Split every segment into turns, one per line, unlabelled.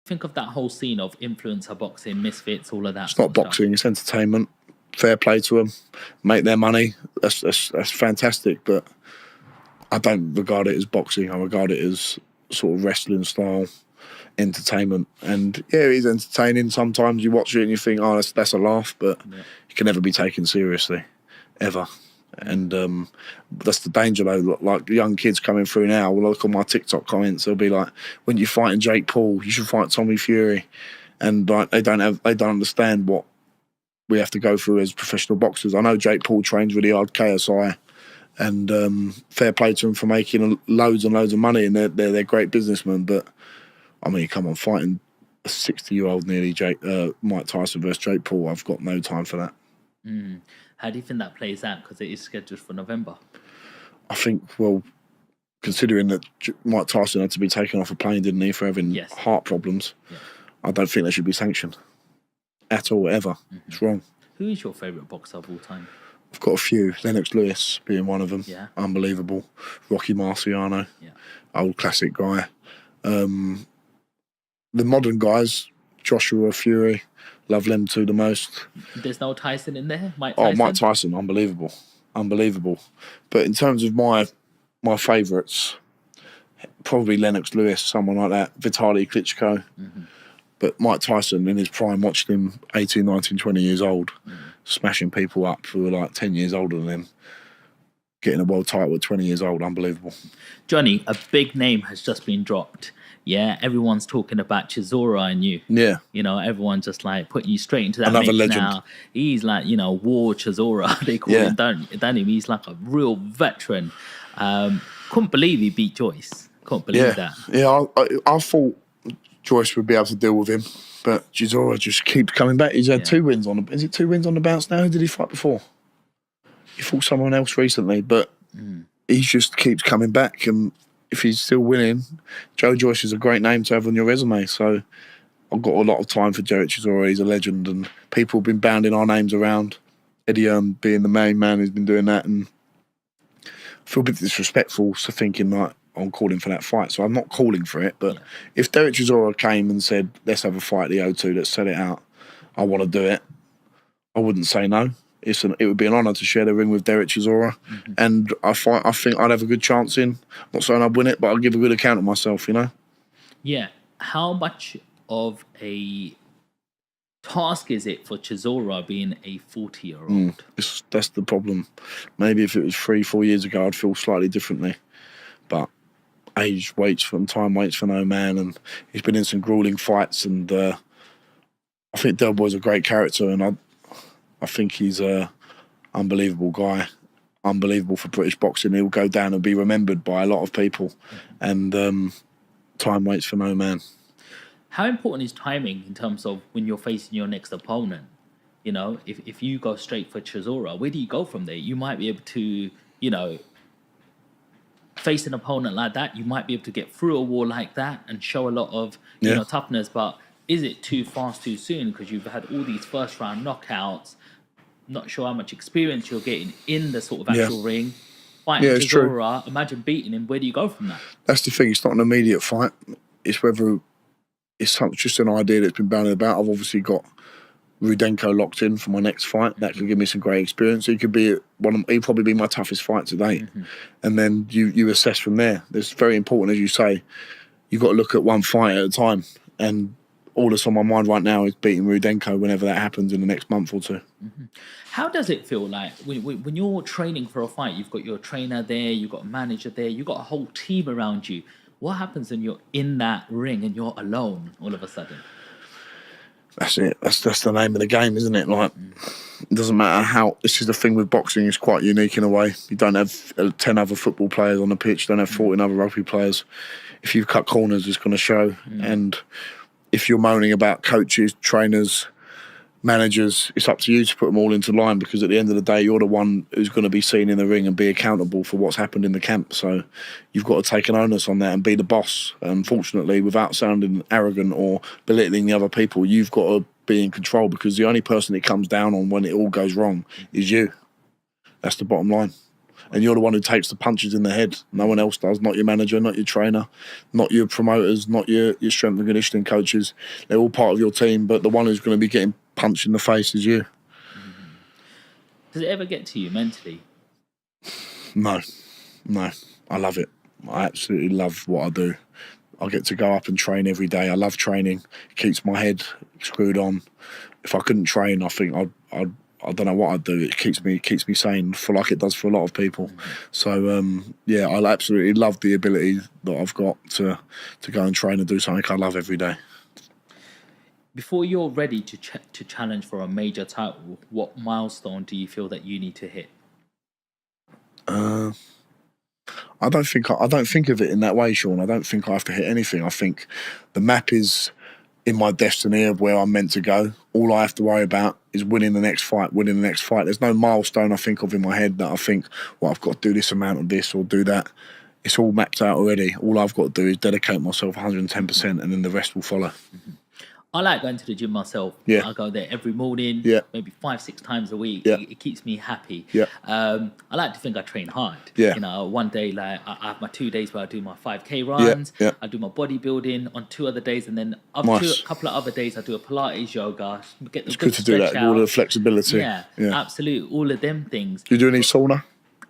Think of that whole scene of influencer boxing, misfits, all of that
It's
sort
not
of stuff.
boxing, it's entertainment. Fair play to them, make their money. That's fantastic, but I don't regard it as boxing. I regard it as sort of wrestling style entertainment. And yeah, it is entertaining. Sometimes you watch it and you think, oh, that's a laugh, but you can never be taken seriously, ever. And that's the danger, though. Like young kids coming through now will look on my TikTok comments. They'll be like, "When you're fighting Jake Paul, you should fight Tommy Fury," and like they don't understand what we have to go through as professional boxers. I know Jake Paul trains really hard, KSI, and fair play to him for making loads and loads of money, and they're great businessmen. But I mean, come on, fighting a 60-year-old nearly Mike Tyson versus Jake Paul, I've got no time for that.
How do you think that plays out? Because it is scheduled for November.
I think, well, considering that Mike Tyson had to be taken off a plane, didn't he, for having heart problems, I don't think they should be sanctioned at all, ever. It's wrong.
Who is your favourite boxer of all time?
I've got a few. Lennox Lewis being one of them.
Yeah.
Unbelievable. Rocky Marciano.
Yeah.
Old classic guy. The modern guys, Joshua, Fury, love them two the most.
There's no Tyson in there? Mike Tyson?
Oh, Mike Tyson, unbelievable. Unbelievable. But in terms of my favourites, probably Lennox Lewis, someone like that, Vitaly Klitschko. But Mike Tyson, in his prime, watched him 18, 19, 20 years old, smashing people up who were like 10 years older than him, getting a world title at 20 years old. Unbelievable.
Johnny, a big name has just been dropped. Yeah, everyone's talking about Chisora and you.
Yeah.
You know, everyone's just like putting you straight into that
Another
mix
legend.
now. He's like, you know, War Chisora, they call him, don't him? He's like a real veteran. Couldn't believe he beat Joyce. Couldn't believe that.
Yeah, I thought Joyce would be able to deal with him, but Chisora just keeps coming back. He's had 2 wins on the... Is it 2 wins on the bounce now? Who did he fight before? He fought someone else recently, but he just keeps coming back, and if he's still winning, Joe Joyce is a great name to have on your resume. So I've got a lot of time for Joe Chisora. He's a legend, and people have been bounding our names around. Eddie Hearn being the main man who's been doing that, and I feel a bit disrespectful to thinking like I'm calling for that fight. So I'm not calling for it, but if Derek Chisora came and said, let's have a fight at the O2, let's set it out, I want to do it, I wouldn't say no. It would be an honour to share the ring with Derek Chisora, and I think I'd have a good chance in. I'm not saying I'd win it, but I'll give a good account of myself, you know?
Yeah. How much of a task is it for Chisora being a 40-year-old?
That's the problem. Maybe if it was 3-4 years ago, I'd feel slightly differently. But age waits for and time waits for no man, and he's been in some grueling fights, and I think Del Boy's a great character, and I think he's a unbelievable guy, unbelievable for British boxing. He'll go down and be remembered by a lot of people, and time waits for no man.
How important is timing in terms of when you're facing your next opponent? You know, if you go straight for Chisora, where do you go from there? You might be able to, you know, face an opponent like that. You might be able to get through a wall like that and show a lot of, you know, toughness, but is it too fast too soon? Because you've had all these first round knockouts, not sure how much experience you're getting in the sort of actual ring. Fighting Chisora, imagine beating him. Where do you go from that?
That's the thing. It's not an immediate fight. It's whether it's just an idea that's been bandied about. I've obviously got Rudenko locked in for my next fight. That could give me some great experience. He could be he'd probably be my toughest fight to date. And then you assess from there. It's very important, as you say. You've got to look at one fight at a time, and all that's on my mind right now is beating Rudenko whenever that happens in the next month or two.
How does it feel like when you're training for a fight? You've got your trainer there, you've got a manager there, you've got a whole team around you. What happens when you're in that ring and you're alone all of a sudden?
That's it. That's the name of the game, isn't it? Like, it doesn't matter how... This is the thing with boxing, it's quite unique in a way. You don't have 10 other football players on the pitch, you don't have 14 other rugby players. If you cut corners, it's going to show. And if you're moaning about coaches, trainers, managers, it's up to you to put them all into line, because at the end of the day, you're the one who's going to be seen in the ring and be accountable for what's happened in the camp. So you've got to take an onus on that and be the boss. Unfortunately, without sounding arrogant or belittling the other people, you've got to be in control, because the only person it comes down on when it all goes wrong is you. That's the bottom line. and you're the one who takes the punches in the head. No one else does. Not your manager, not your trainer, not your promoters, not your strength and conditioning coaches. They're all part of your team, but the one who's going to be getting punched in the face is you.
Does it ever get to you mentally?
No. I love it. I absolutely love what I do. I get to go up and train every day. I love training. It keeps my head screwed on. If I couldn't train, I think I don't know what I'd do. It keeps me sane, for like it does for a lot of people. So yeah, I absolutely love the ability that I've got to go and train and do something I love every day.
Before you're ready to challenge for a major title, what milestone do you feel that you need to hit?
I don't think of it in that way, Sean. I don't think I have to hit anything. I think the map is in my destiny of where I'm meant to go. All I have to worry about is winning the next fight. There's no milestone I think of in my head that I think, well, I've got to do this amount of this or do that. It's all mapped out already. All I've got to do is dedicate myself 110%, and then the rest will follow.
I like going to the gym myself.
Yeah.
I go there every morning,
Yeah.
maybe 5-6 times a week.
Yeah.
It keeps me happy.
Yeah.
I like to think I train hard.
Yeah.
You know, one day, like, I have my 2 days where I do my 5K runs.
Yeah.
I do my bodybuilding on 2 other days, and then
Nice.
a couple of other days I do a Pilates, yoga. Get the
It's good to do that.
stretch
All
out.
the flexibility.
Yeah, absolutely. All of them things.
Do you do any sauna?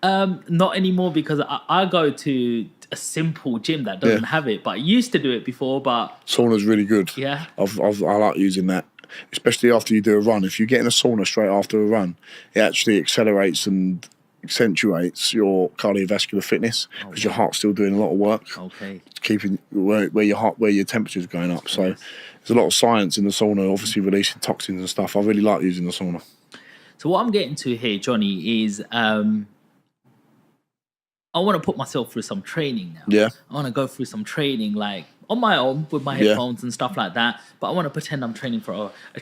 Not anymore, because I go to a simple gym that doesn't have it, but I used to do it before. But
Sauna's really good.
yeah,
I like using that, especially after you do a run. If you get in a sauna straight after a run, it actually accelerates and accentuates your cardiovascular fitness, because your heart's still doing a lot of work,
okay.
keeping where your temperature's going up. So there's a lot of science in the sauna, obviously releasing toxins and stuff. I really like using the sauna.
So what I'm getting to here, Johnny, is I want to put myself through some training now.
Yeah.
I want to go through some training, like on my own with my headphones and stuff like that. But I want to pretend I'm training for a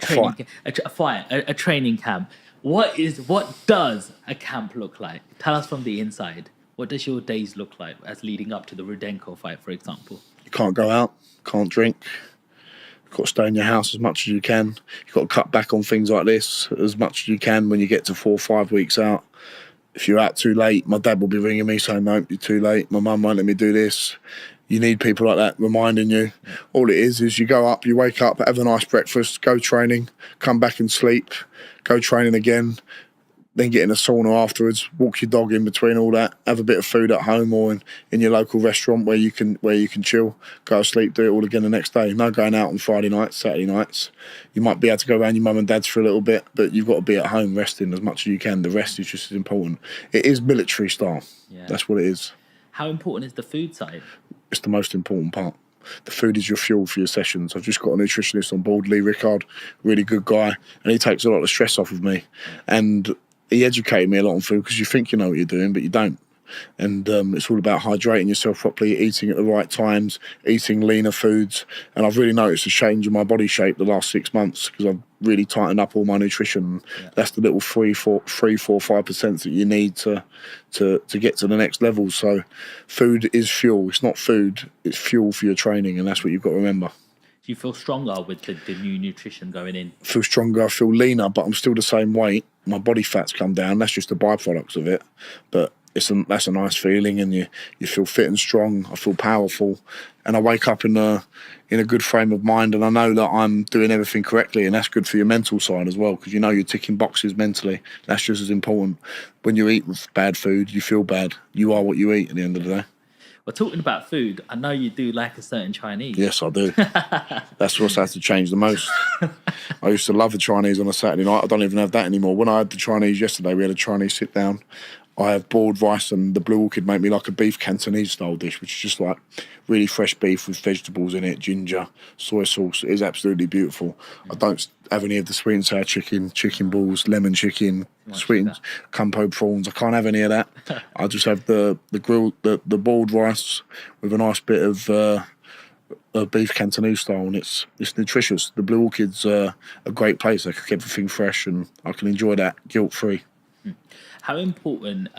training camp. What does a camp look like? Tell us from the inside. What does your days look like as leading up to the Rudenko fight, for example?
You can't go out, can't drink. You've got to stay in your house as much as you can. You've got to cut back on things like this as much as you can when you get to 4 or 5 weeks out. If you're out too late, my dad will be ringing me saying, no, you're too late. My mum won't let me do this. You need people like that reminding you. All it is you go up, you wake up, have a nice breakfast, go training, come back and sleep, go training again, then get in a sauna afterwards, walk your dog in between all that, have a bit of food at home or in your local restaurant where you can chill, go to sleep, do it all again the next day. No going out on Friday nights, Saturday nights. You might be able to go around your mum and dad's for a little bit, but you've got to be at home resting as much as you can. The rest is just as important. It is military style.
Yeah.
That's what it is.
How important is the food side?
It's the most important part. The food is your fuel for your sessions. I've just got a nutritionist on board, Lee Rickard, really good guy, and he takes a lot of stress off of me. And he educated me a lot on food, because you think you know what you're doing, but you don't. And it's all about hydrating yourself properly, eating at the right times, eating leaner foods. And I've really noticed a change in my body shape the last 6 months, because I've really tightened up all my nutrition. Yeah. That's the little 3-4-5% that you need to get to the next level. So food is fuel. It's not food, it's fuel for your training, and that's what you've got to remember.
Do you feel stronger with the new nutrition going in?
I feel stronger, I feel leaner, but I'm still the same weight. My body fat's come down. That's just the byproducts of it. But that's a nice feeling, and you feel fit and strong. I feel powerful, and I wake up in a good frame of mind, and I know that I'm doing everything correctly, and that's good for your mental side as well, because you know you're ticking boxes mentally. That's just as important. When you eat bad food, you feel bad. You are what you eat at the end of the day.
Well, talking about food, I know you do like a certain Chinese.
Yes, I do. That's what's had to change the most. I used to love the Chinese on a Saturday night. I don't even have that anymore. When I had the Chinese yesterday, we had a Chinese sit down. I have boiled rice, and the Blue Orchid made me like a beef Cantonese style dish, which is just like really fresh beef with vegetables in it, ginger, soy sauce. It is absolutely beautiful. I don't have any of the sweet and sour chicken balls, lemon chicken, sweetened Campo prawns. I can't have any of that. I just have the grilled, the boiled rice with a nice bit of beef Cantonese style, and it's nutritious. The Blue Orchid's a great place. They cook everything fresh, and I can enjoy that guilt-free.
How important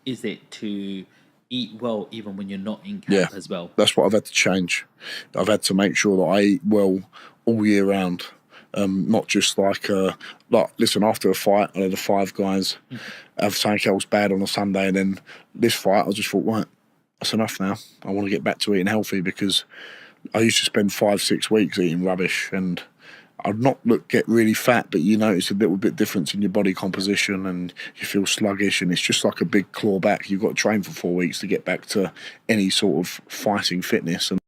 is it to eat well even when you're not in camp as well?
That's what I've had to change. I've had to make sure that I eat well all year round. Not just like listen, after a fight, I had the 5 guys have something else bad on a Sunday, and then this fight, I just thought, right, that's enough now. I want to get back to eating healthy, because I used to spend 5-6 weeks eating rubbish, and I'd not get really fat, but you notice a little bit difference in your body composition, and you feel sluggish, and it's just like a big claw back. You've got to train for 4 weeks to get back to any sort of fighting fitness. And